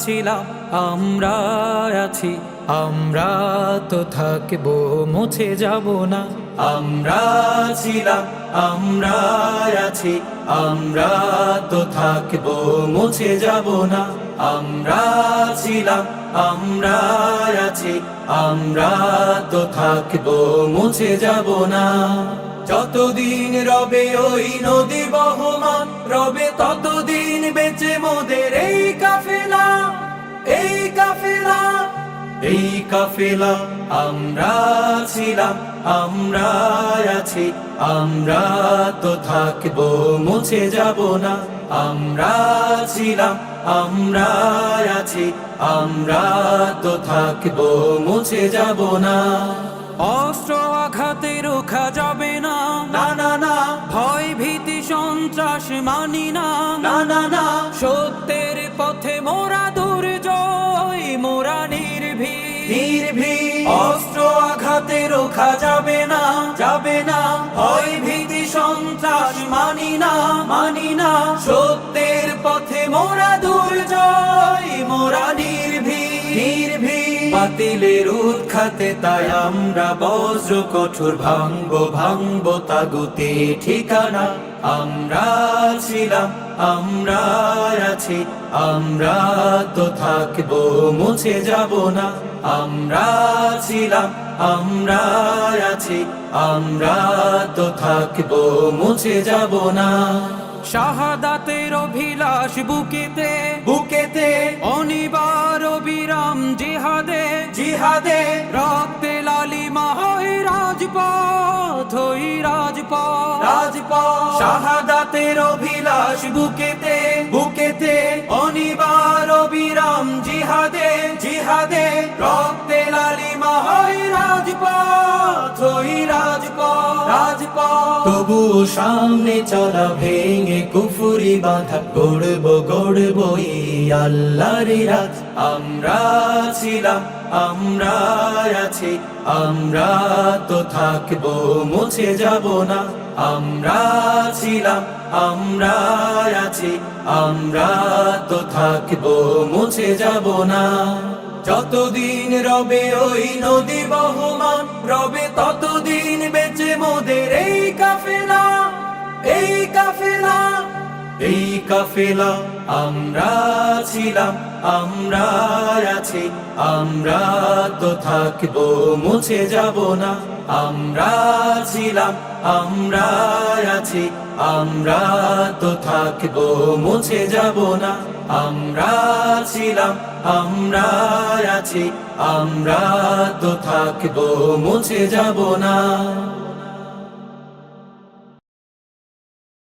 ছিলাম আমরা আছি, আমরা তো থাকবো, মুছে যাব না। আমরা ছিলাম আমরা আছি, আমরা তো থাকবো, মুছে যাব না। আমরা ছিলাম আমরা আছি, আমরা তো থাকবো, মুছে যাব না। যতদিন রবে ওই নদী বহমান, রবে ততদিন বেঁচে মোদের এই কাফেলা, এই কাফেলা, এই কাফেলা। আমরা ছিলাম আমরা আছি, আমরা তো থাকবো, মুছে যাব না। আমরা ছিলাম আমরা আছি, আমরা তো থাকবো, মুছে যাব না। অস্ত্র আঘাতে রোখা যাবে না, না না না। ভয় ভীতি সন্ত্রাস মানি না, না না না। সত্যের পথে মোরা দুর্জয়, মোরা নির্ভীক, নির্ভীক। অস্ত্র আঘাতে রোখা যাবে না, যাবে না। ভয় ভীতি সন্ত্রাস মানি না, মানি না। সত্যের পথে মোরা দুর্জয়, মোরা নির্ভীক, নির্ভীক। বাতিলের উৎখাতে তাই আমরা বজ্র কঠোর ভাঙবো, ভাঙবো তাগুতে ঠিকানা। আমরা ছিলাম আমরা আছি, আমরা তো থাকবো, মুছে যাব না। আমরা ছিলাম আমরা আছি, আমরা তো থাকবো, মুছে যাব না। শাহাদাতের অভিলাষ বুকেতে, বুকেতে। অনিবার বিরাম জিহাদে, জিহাদে। রক্তে লালিমা হয় রাজপথ, ওই রাজপথ, রাজপথ। শাহাদাতের অভিলাষ বুকেতে, বুকেতে। অনিবার বিরাম জিহাদে, জিহাদে। রক্তে লালিমা হয় রাজপথ, ওই রাজপথ, রাজপথ। তবুও সামনে চলা ভেঙে কুফুরি বাঁধা, গড়বো গড়বো এই আল্লাহর রাজ। আমরা ছিলাম আমরা আছি, আমরা তো থাকবো, মুছে যাব না। আমরা ছিলাম আমরা আছি, আমরা তো থাকবো, মুছে যাব না। যতদিন রবে ওই নদী বহমান, রবে ততদিন বেঁচে মোদের এই কাফেলা, এই কাফেলা, এই কাফেলা। আমরা ছিলাম আমরা আছি, আমরা তো থাকবো, মুছে যাব না। আমরা ছিলাম আমরা আছি, আমরা তো থাকবো, মুছে যাব না। আমরা ছিলাম আমরা আছি, আমরা তো থাকবো, মুছে যাব না।